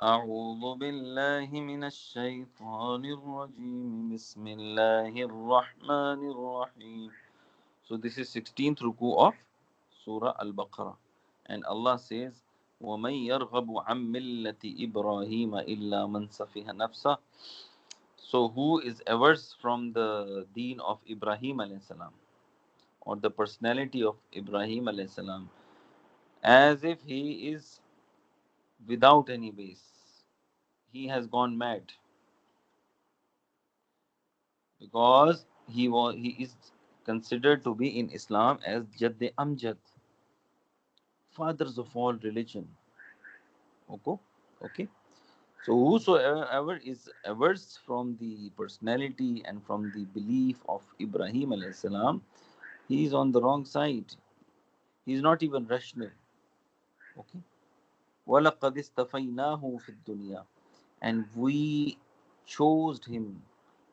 أعوذ بالله من الشيطان الرجيم بسم الله الرحمن الرحيم. So this is 16th ruku of Surah al Baqarah. And Allah says, وَمَن يَرْغَبُ عَن مِّلَّةِ إِبْرَاهِيمَ إِلَّا مَن سَفِهَ نَفْسَهُ. So who is averse from the deen of Ibrahim alayhi salam, or the personality of Ibrahim alayhi salam, as if he is without any base. He has gone mad because he is considered to be in Islam as Jadd Amjad, fathers of all religion. Okay, okay. So whosoever is averse from the personality and from the belief of Ibrahim alayhi salam, he is on the wrong side. He is not even rational. Okay. وَلَقَدِ اسْتَفَيْنَاهُ فِي الدُّنْيَا. And we chose him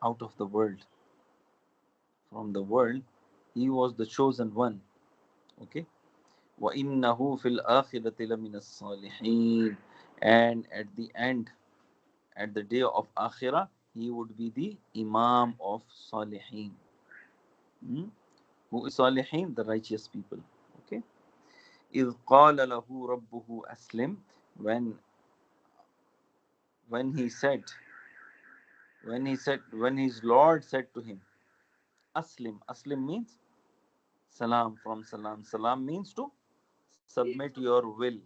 out of the world. From the world, he was the chosen one. Okay. وَإِنَّهُ فِي الْآخِرَةِ لَمِنَ الصَّالِحِينَ. And at the end, at the day of Akhirah, he would be the Imam of Salihin. Hmm? Who is Salihin? The righteous people. Okay. إِذْ قَالَ لَهُ رَبُّهُ أَسْلِمْ. When when he said when his Lord said to him, Aslim means salam, from salam. Salam means to submit your will.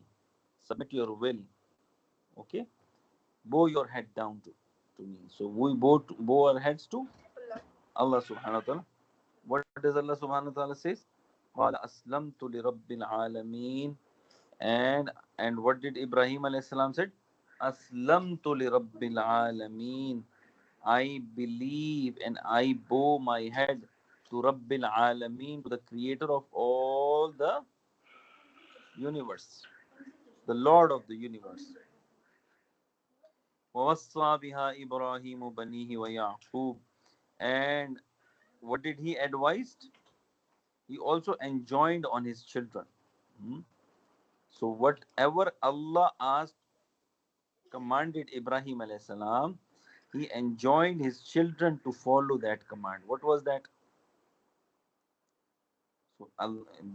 Submit your will. Okay? Bow your head down to me. So we bow our heads to Allah subhanahu wa ta'ala. What does Allah subhanahu wa ta'ala says? قال أسلمت لرب العالمين. And what did Ibrahim alayhi salam said? Aslamtu li rabbil alameen. I believe and I bow my head to Rabbil Alameen, to the creator of all the universe, the Lord of the universe. وَوَصَّى بِهَا إِبْرَاهِيمُ بَنِيهِ وَيَعْقُوبُ. And what did he advise? He also enjoined on his children. Hmm? So whatever Allah asked, commanded Ibrahim alayhi salam, he enjoined his children to follow that command. What was that? So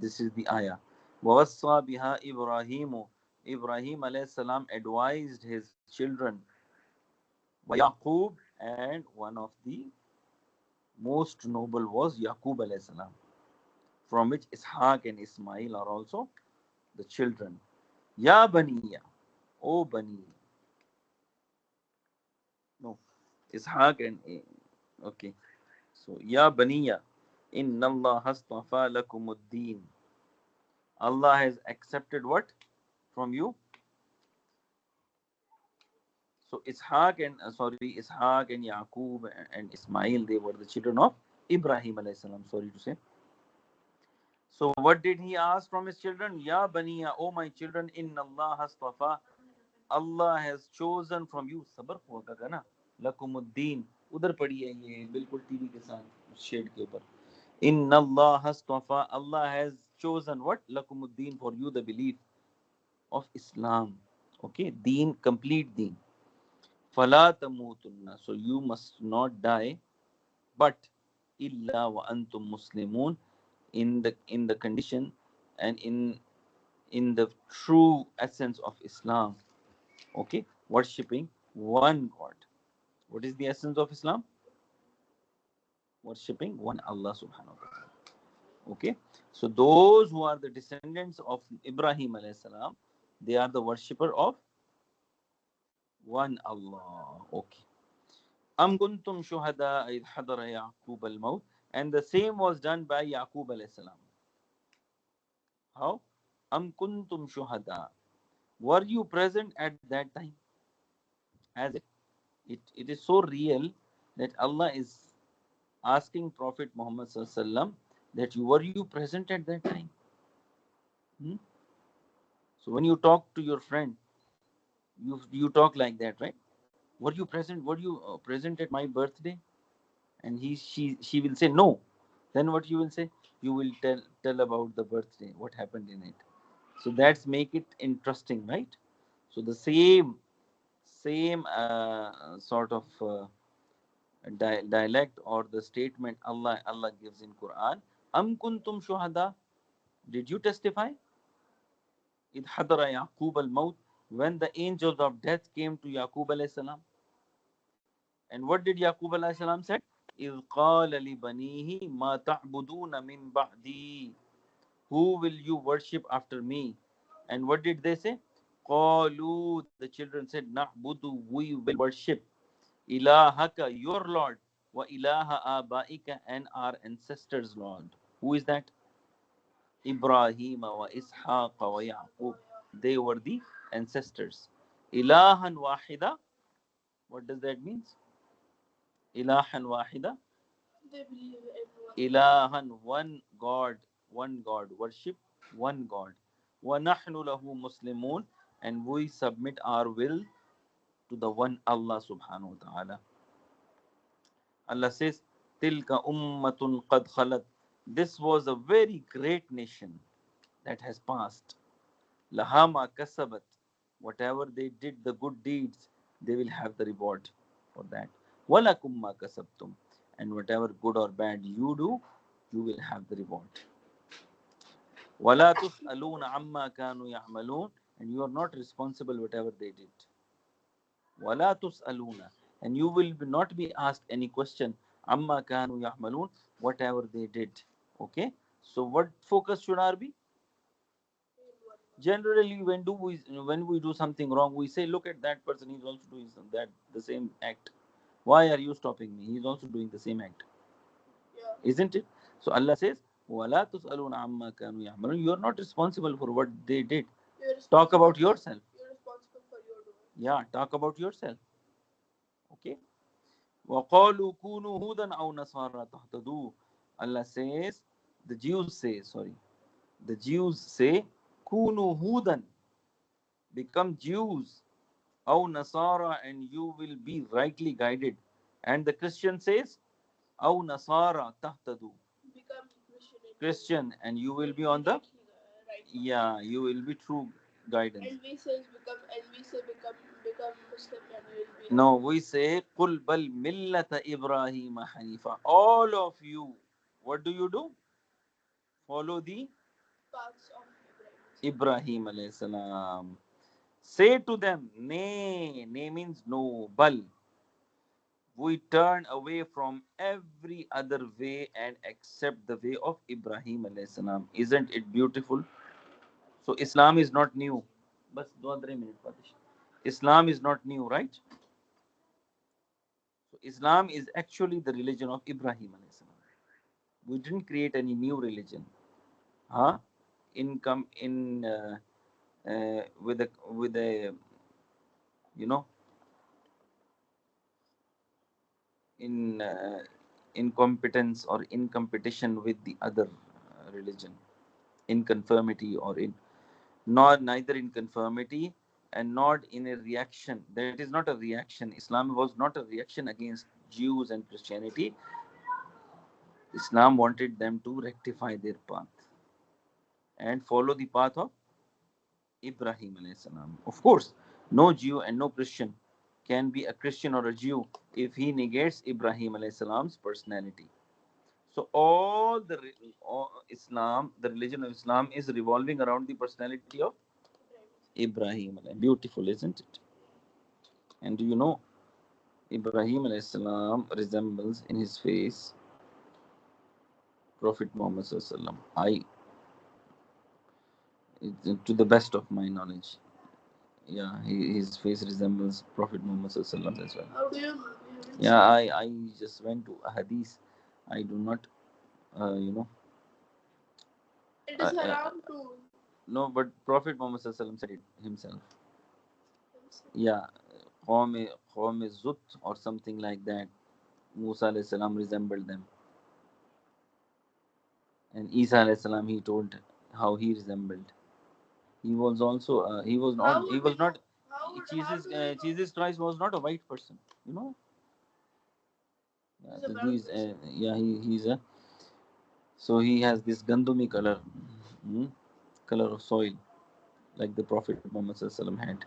this is the ayah. وَوَصَّى بِهَا إِبْرَاهِيمُ. Ibrahim alayhi salam advised his children. وَيَعْقُوب. And one of the most noble was Yaqub alayhi salam, from which Ishaq and Ismail are also the children. Ya Baniya. O Bani. No. Ishaq and okay. So Ya Baniya. Inna Allah hastafa lakumuddin. Allah has accepted what from you? So Ishaq and Yaqub and Ismail, they were the children of Ibrahim alayhi salam. Sorry to say. So what did he ask from his children? Ya baniya, O my children, inna Allah hastafa. Allah has chosen from you. Sabr हुआ का ना. Lakumuddin. उधर पड़ी है ये बिल्कुल TV के साथ शेड के ऊपर. Inna Allah hastafa. Allah has chosen what? Lakumuddin, for you the belief of Islam. Okay, deen, complete deen. Fala tamutunna. So you must not die, but illa wa antum muslimun, in the condition and in the true essence of Islam. Okay, worshipping one God. What is the essence of Islam? Worshipping one Allah subhanahu wa ta'ala. Okay, so those who are the descendants of Ibrahim alayhi salam, they are the worshipper of one Allah. Okay. Am kuntum shuhada id hadara Yaqub al maut. And the same was done by Yaqub alayhi salam. How? Am kuntum shuhada. Were you present at that time? As it is so real that Allah is asking Prophet Muhammad sallallahu that were you present at that time? Hmm? So when you talk to your friend, you talk like that, right? Were you present? Were you present at my birthday? And she will say no. Then what you will say? You will tell about the birthday, what happened in it. So that's make it interesting, right? So the same same sort of dialect or the statement Allah gives in Quran. Am kuntum shuhada? Did you testify? Id hadara Yaqub al maut, when the angels of death came to Yaqub alayhi salam. And what did Yaqub alayhi salam said? إذ قال لبنيه ما تعبدون من بعدي. Who will you worship after me? And what did they say? قالوا, the children said, نعبد, we will worship إلهك, your Lord, وإله آبائك, and our ancestors' Lord. Who is that? Ibrahim wa Ishaq wa Yaqub. They were the ancestors. Ilahan wahida. What does that mean? Ilahan wahida. They believe in one God. Ilahan, one God. One God. Worship one God. Wa nahnu lahu muslimun. And we submit our will to the one Allah subhanahu wa ta'ala. Allah says, Tilka ummatun qad khalat. This was a very great nation that has passed. Lahama kasabat. Whatever they did, the good deeds, they will have the reward for that. Walakum ma kasabtum. And whatever good or bad you do, you will have the reward. Wala tus'aluna amma kanu ya'malun. And you are not responsible whatever they did. Wala tus'aluna. And you will not be asked any question. Amma kanu ya'malun. Whatever they did. Okay? So what focus should our be? Generally, when we do something wrong, we say, look at that person, he's also doing that the same act. Why are you stopping me? He's also doing the same act. Yeah. Isn't it? So Allah says, وَلَا تُسْأَلُونَ عَمَّا كَانُوا يَعْمَلُونَ. You are not responsible for what they did. Talk about yourself. You're responsible for your doing. Yeah, talk about yourself. Okay. وَقَالُوا كُونُوا هُودًا أَوْ نَصَارَى تَهْتَدُوا. Allah says, the Jews say, sorry, the Jews say, كُونُوا هُودًا, become Jews, أو Nasara, and you will be rightly guided. And the Christian says, أو Nasara tahtadu, Become Christian, and you will be on the, right. yeah, you will be true guidance. And we say become Muslim and you will be. No, we say قل بل ملة إبراهيم حنيفا. All of you, what do? Follow the Paths of Ibrahim alayhi salam. Say to them, nay means no, bal, we turn away from every other way and accept the way of Ibrahim alayhi salam. Isn't it beautiful? So Islam is not new. Bas 2-3 minutes, Patish. Islam is not new, right? So Islam is actually the religion of Ibrahim alayhi salam. We didn't create any new religion. Huh? In with a you know in incompetence or in competition with the other religion, in conformity or in, not neither in conformity and not in a reaction. That is not a reaction. Islam was not a reaction against Jews and Christianity. Islam wanted them to rectify their path and follow the path of Ibrahim alayhi salam. Of course, no Jew and no Christian can be a Christian or a Jew if he negates Ibrahim alayhi salam's personality. So Islam, the religion of Islam, is revolving around the personality of Ibrahim. Beautiful, isn't it? And do you know, Ibrahim alayhi salam resembles in his face Prophet Muhammad sallallahu alaihi wasallam. To the best of my knowledge, yeah, his face resembles Prophet Muhammad sallallahu alaihi wasallam as well. How do you know? Yeah, I just went to a hadith. I do not, you know. It is haram to. No, but Prophet Muhammad sallallahu alaihi wasallam said it himself. Yeah, Qawm Zut or something like that. Musa alayhi salam resembled them. And Isa alayhi salam, he told how he resembled. He was also, he was not, Jesus Christ was not a white person, you know. Yeah, He's a so brown person. yeah, he's a, so he has this gandumi color, hmm, color of soil, like the Prophet Muhammad sallallahu alaihi wasallam had.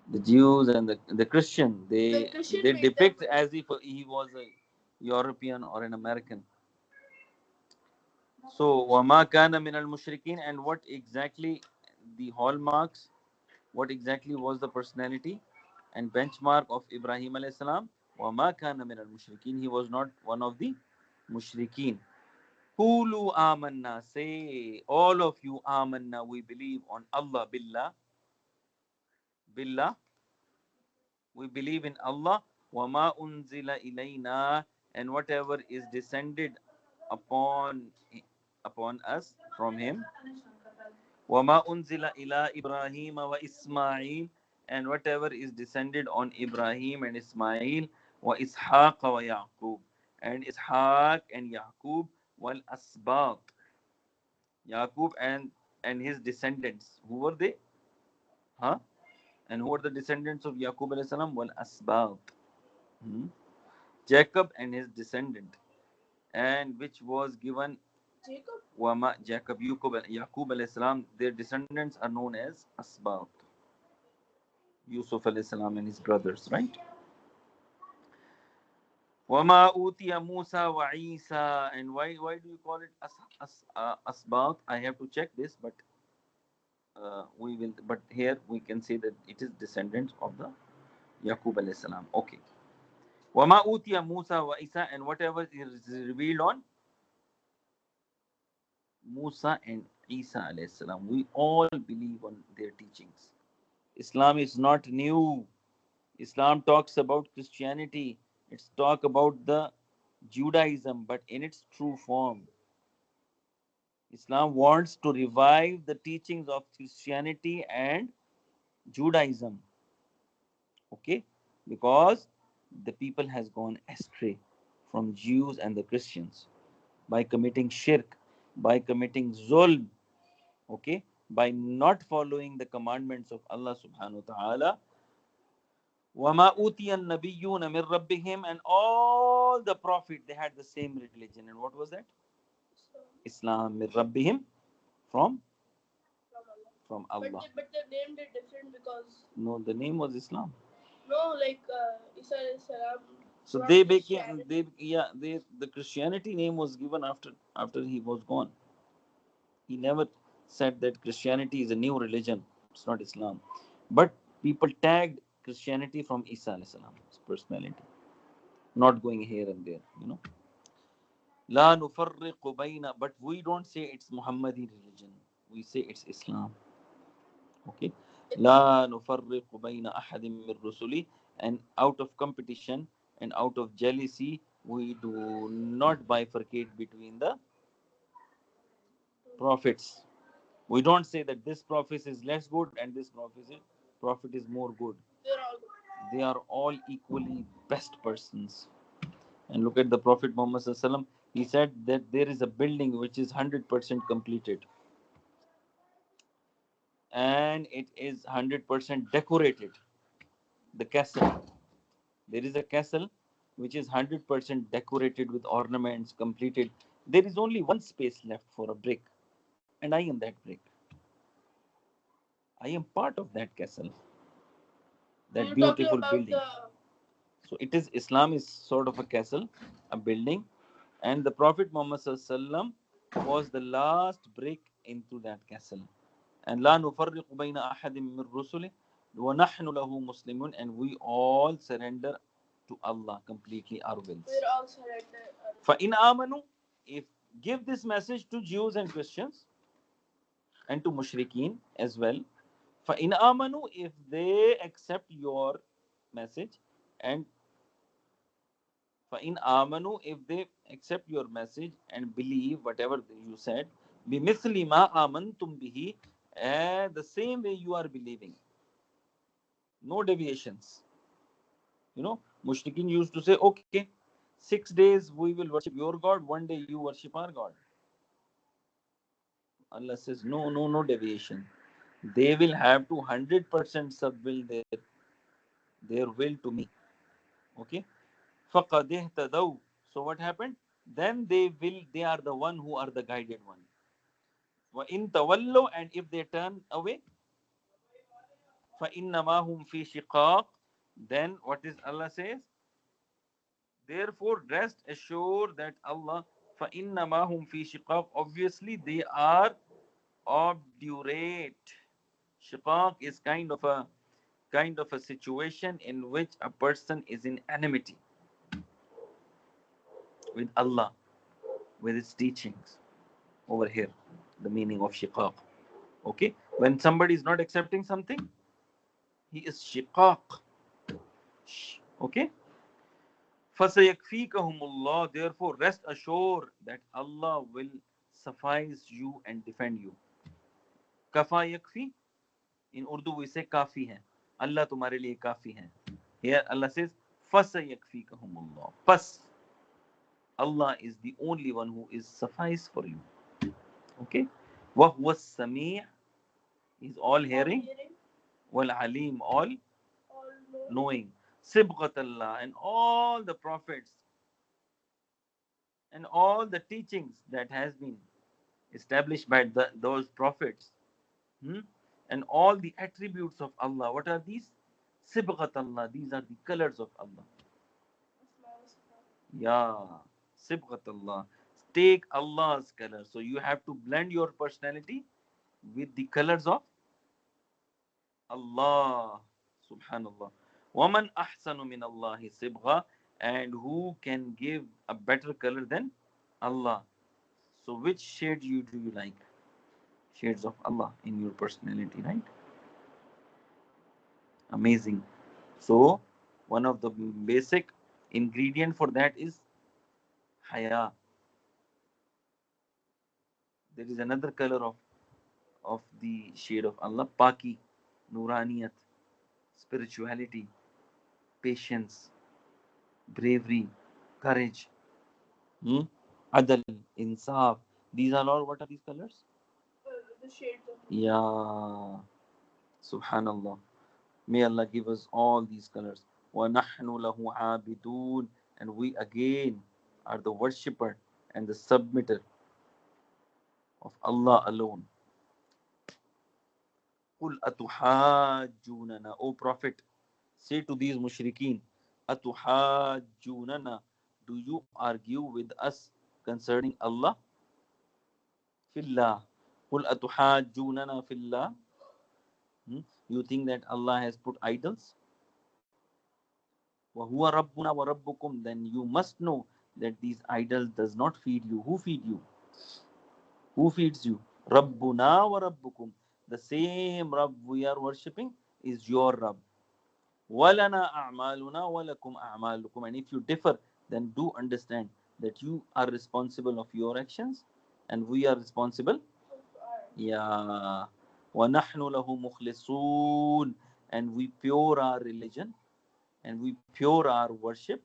The Jews and the Christian, The they Christian made them depict as if he was a European or an American. So wama kana min al mushrikin, and what exactly the hallmarks, what exactly was the personality and benchmark of Ibrahim alayhis salam? Wama kana min al mushrikin, he was not one of the mushrikeen. Qulu amanna, say all of you amanna, we believe on Allah, billah, billah, we believe in Allah. Wama unzila ilayna, and whatever is descended upon upon us from him. Wama unzila ila Ibrahim wa Ismail, and whatever is descended on Ibrahim and Ismail, wa Ishaq wa Yaqub, and Ishaq and Yaqub, wal asbat, Yaqub and his descendants. Who were they? Huh? And who were the descendants of Yaqub alayhi salam? Wal asbat. Hmm? Jacob and his descendant, and which was given Jacob. Wama Jacob, Yaqub alayhi salam, their descendants are known as Asbat. Yusuf alayhi salam and his brothers, right? Wama utiya Musa wa Isa, and why do you call it Asbat? I have to check this, but we will. But here we can say that it is descendants of the Yaqub alayhi salam. Okay. Wama utiya Musa wa Isa, and whatever is revealed on Musa and Isa alayhi salam. We all believe on their teachings. Islam is not new. Islam talks about Christianity. It's talk about the Judaism, but in its true form. Islam wants to revive the teachings of Christianity and Judaism. Okay? Because the people has gone astray from Jews and the Christians by committing shirk, by committing zulm, okay, by not following the commandments of Allah subhanahu wa ta'ala. وَمَا أُوتِيَ النَّبِيُّونَ مِن رَبِّهِمْ, and all the prophet they had the same religion. And what was that? So, Islam. مِن رَبِّهِمْ, from from Allah. from But Allah. they named it different because No, the name was Islam. no, like Isa alayhi salam So brought they became Christianity. they the Christianity name was given after he was gone. He never said that Christianity is a new religion. It's not Islam. But people tagged Christianity from Isa alayhi salam's personality, not going here and there, you know. La nufarriqu bayna, but we don't say it's Muhammadi religion. We say it's Islam. Okay. It's La nufarriqu bayna ahadim min rusuli, and out of competition and out of jealousy, we do not bifurcate between the prophets. We don't say that this prophet is less good and this prophet is more good. they're all good. They are all equally best persons. And look at the Prophet Muhammad Sallallahu Alaihi Wasallam. He said that there is a building which is 100% completed and it is 100% decorated. The castle. There is a castle which is 100% decorated with ornaments, completed. There is only one space left for a brick, and I am that brick. I am part of that castle, that You're talking beautiful about building. the So it is Islam is sort of a castle, a building, and the Prophet Muhammad Sallallahu was the last brick into that castle. And la nufarriqu bayna ahadim min rusuli wa nahnu lahu muslimun, and we all surrender to Allah completely our wills. we're all surrendered. Fa in amanu, if give this message to Jews and Christians and to mushrikeen as well. Fa in amanu, if they accept your message, and فَإِنْ آمَنُوا, if they accept your message and believe whatever you said, بِمِثْلِ مَا آمَنْتُمْ بِهِ, the same way you are believing. No deviations. You know, Mushrikeen used to say, okay, 6 days we will worship your God, one day you worship our God. Allah says, no, no, no deviation. They will have to 100% submit their will to me. Okay? فَقَدْ اهْتَدَوْا. So what happened? Then they are the one who are the guided one. وَإِن تَوَلَّوْا, and if they turn away, فَإِنَّمَا هُمْ فِي شِقَاقٍ. Then what is Allah says? Therefore, rest assured that Allah, فَإِنَّمَا هُمْ فِي شِقَاقٍ, obviously they are obdurate. Shiqaq is kind of a situation in which a person is in enmity with Allah, with His teachings. Over here, the meaning of shiqaq. Okay, when somebody is not accepting something, he is shiqaq. Okay. فَسَيَكْفِيكَهُمُ, therefore rest assured that Allah will suffice you and defend you. Kafa yakfi, in Urdu we say kafi hai. Allah तुम्हारे लिए काफी है. Here Allah says فَسَيَكْفِيكَهُمُ, pas, Allah is the only one who is suffice for you. Okay. وَهُوَ السَّمِيعُ, is all All hearing. hearing, وَالْعَلِيمُ, all all knowing. knowing. Sibghat Allah, and all the prophets and all the teachings that has been established by those prophets, hmm? And all the attributes of Allah. What are these? Sibghat Allah. These are the colors of Allah. Asma wa Sifat. Yeah, Sibghat Allah. Take Allah's color. So you have to blend your personality with the colors of Allah. Subhanallah. Waman ahsanu min Allahi sibgha, and who can give a better color than Allah? So which shade do you like? Shades of Allah in your personality, right? Amazing. So one of the basic ingredient for that is haya. There is another color of the shade of Allah, paki, nuraniyat, spirituality, patience, bravery, courage, hmm? Adal, insaf. These are all, what are these colors? The shades of the Yeah, subhanallah. May Allah give us all these colors. وَنَحْنُ لَهُ عَابِدُونَ, and we again are the worshipper and the submitter of Allah alone. قُلْ أَتُحَاجُّونَنَا, O Prophet, say to these mushrikeen, أَتُحَاجُّونَنَا, do you argue with us concerning Allah? Fillah. قُلْ أَتُحَاجُّونَنَا fillah. You think that Allah has put idols? وَهُوَ رَبُّنَا وَرَبُّكُمْ, then you must know that these idols does not feed you. Who feed you? Who feeds you? Rabbuna wa Rabbukum. The same Rabb we are worshipping is your Rabb. وَلَنَا أَعْمَالُنَا وَلَكُمْ أَعْمَالُكُمْ. And if you differ, then do understand that you are responsible of your actions and we are responsible. Quran. Yeah. وَنَحْنُ لَهُ مُخْلِصُونَ, and we pure our religion and we pure our worship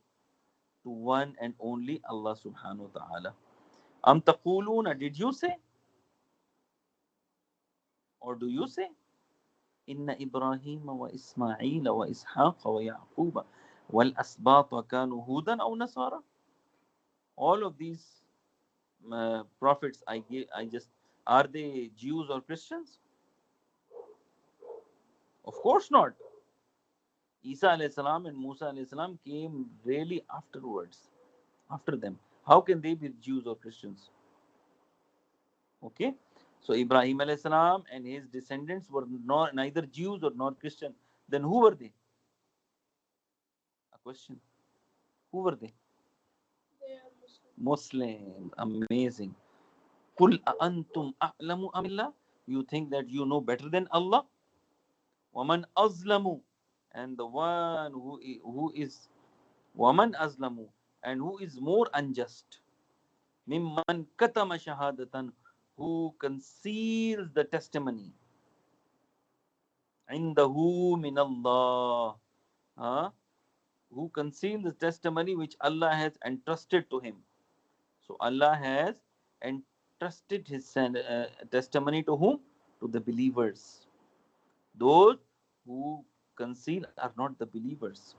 to one and only Allah subhanahu wa ta'ala. Am taquluna, did you say? Or do you say? Inna Ibrahim wa Ismail wa Ishaq wa Yaqub wal asbat kanu hudan aw nasara. All of these prophets I just, are they Jews or Christians? Of course not. Isa alayhi salam and Musa alayhi salam came really afterwards, after them. How can they be Jews or Christians? Okay, so Ibrahim alayhi salam and his descendants were neither Jews or nor Christian. Then who were they? A question. Who were they? They are Muslim. Muslims. Amazing. Qul antum a'lamu amillah. You think that you know better than Allah? Waman azlamu, and the one who is waman azlamu, and who is more unjust? Mimman katama shahadatan, who conceals the testimony. Indahu min Allah, huh? Who conceals the testimony which Allah has entrusted to him. So Allah has entrusted his testimony to whom? To the believers. Those who conceal are not the believers.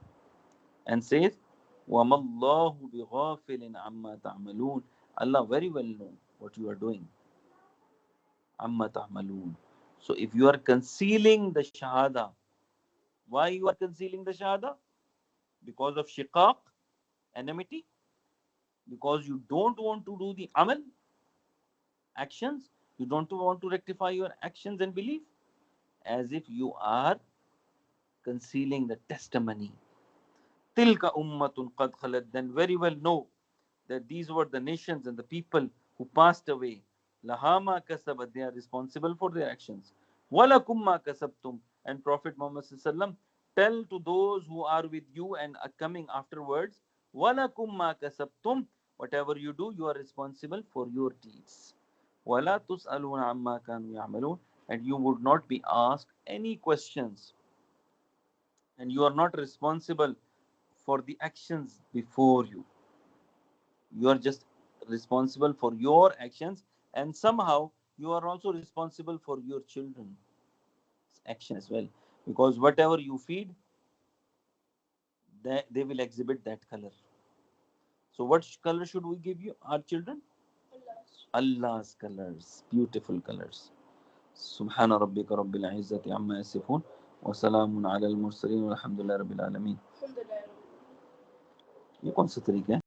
And says, وَمَا اللَّهُ بِغَافِلٍ عَمَّا تَعْمَلُونَ. Allah very well know what you are doing. عَمَّا تَعْمَلُونَ. So if you are concealing the shahada, Why you are concealing the shahada? Because of shiqaq, enmity, because you don't want to do the amal, actions, you don't want to rectify your actions and belief, as if you are concealing the testimony. Tilka ummatun qad khalat, then very well know that these were the nations and the people who passed away. Lahama kasabat, they are responsible for their actions. Walakum ma kasabtum, and Prophet Muhammad sallam tell to those who are with you and are coming afterwards, Walakum ma kasabtum, whatever you do, you are responsible for your deeds. Wala tus'aluna amma kanu ya'malun, and you would not be asked any questions, and you are not responsible for the actions before you. You are just responsible for your actions, and somehow you are also responsible for your children's action as well, because whatever you feed, they will exhibit that color. So what color should we give you our children? Allah's. Allah's colors, beautiful colors. سبحان ربك رب العزة عما يصفون وسلام على المرسلين والحمد لله رب العالمين. Alhamdulillah. ये कौन सा तरीका है?